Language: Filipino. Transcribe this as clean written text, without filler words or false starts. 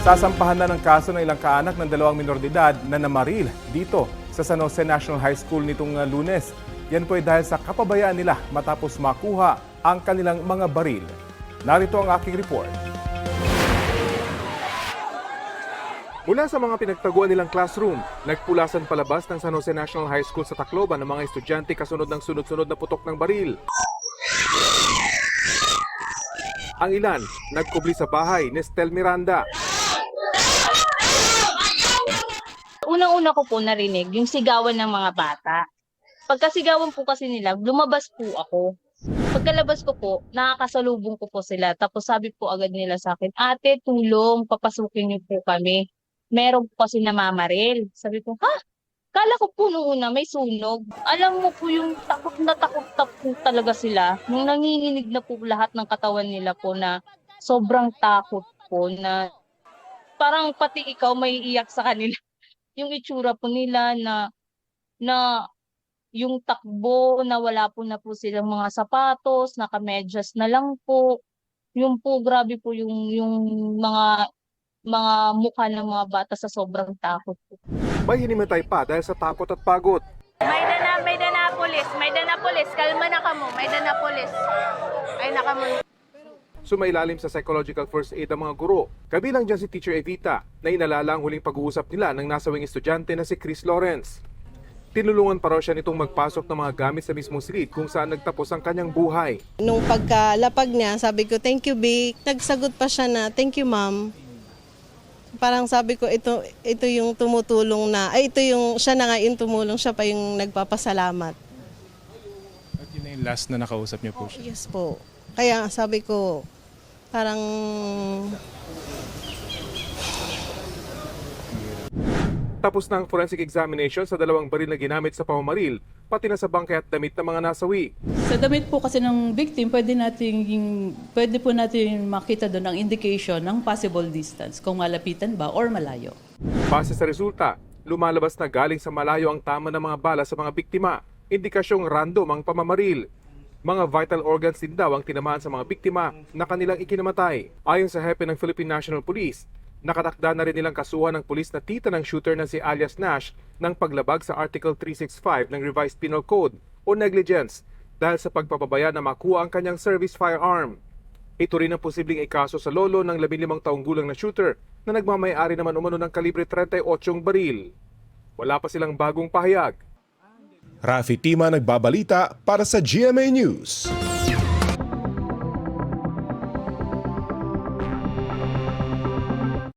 Sasampahan na ng kaso ng ilang kaanak ng dalawang minor de edad na namaril dito sa San Jose National High School nitong Lunes. Yan po ay dahil sa kapabayaan nila matapos makuha ang kanilang mga baril. Narito ang aking report. Mula sa mga pinagtaguan nilang classroom, nagpulasan palabas ng San Jose National High School sa Tacloban ng mga estudyante kasunod ng sunod-sunod na putok ng baril. Ang ilan, nagkubli sa bahay ni Estel Miranda. Unang-una ko po narinig yung sigawan ng mga bata. Pagkasigawan po kasi nila, lumabas po ako. Pagkalabas ko po, nakakasalubong ko po sila. Tapos sabi po agad nila sa akin, "Ate, tulong, papasukin niyo po kami. Meron po kasi namamaril." Sabi ko, "Ha?" Kala ko po nung una may sunog. Alam mo po yung takot na takot po talaga sila. Nung nanginginig na po lahat ng katawan nila po na sobrang takot po na parang pati ikaw may iyak sa kanila. Yung itsura po nila na yung takbo na wala po na po silang mga sapatos, nakamedyas na lang po. Yung po grabe po yung mga mukha ng mga bata sa sobrang takot po. May hinimatay pa dahil sa takot at pagod. May dana polis, kalma na kamo, may dana polis. Ay nakamo. Sumailalim sa psychological first aid ang mga guro. Kabilang dyan si Teacher Evita na inalala ang huling pag-uusap nila ng nasawing estudyante na si Chris Lawrence. Tinulungan pa raw siya nitong magpasok ng mga gamit sa mismong silid kung saan nagtapos ang kanyang buhay. Nung pagkalapag niya, sabi ko, "Thank you, Vic." Nagsagot pa siya na, "Thank you, ma'am." Parang sabi ko, ito yung tumutulong na, siya na nga yung tumulong, siya pa yung nagpapasalamat. At yun na yung last na nakausap niyo po siya? Yes po. Kaya sabi ko, parang Tapos na ang forensic examination sa dalawang baril na ginamit sa pamamaril, pati na sa bangkay at damit ng mga nasawi. Sa damit po kasi ng victim, pwede po natin makita doon ang indication ng possible distance, kung malapitan ba or malayo. Base sa resulta, lumalabas na galing sa malayo ang tama ng mga bala sa mga biktima. Indikasyong random ang pamamaril. Mga vital organs din daw ang tinamaan sa mga biktima na kanilang ikinamatay. Ayon sa hepe ng Philippine National Police, nakatakda na rin nilang kasuhan ng pulis na tita ng shooter na si alias Nash ng paglabag sa Article 365 ng Revised Penal Code o negligence dahil sa pagpapabaya na makuha ang kanyang service firearm. Ito rin ang posibleng ikaso sa lolo ng 15 taong gulang na shooter na nagmamayari naman umano ng kalibre 38 baril. Wala pa silang bagong pahayag. Rafi Tima nagbabalita para sa GMA News.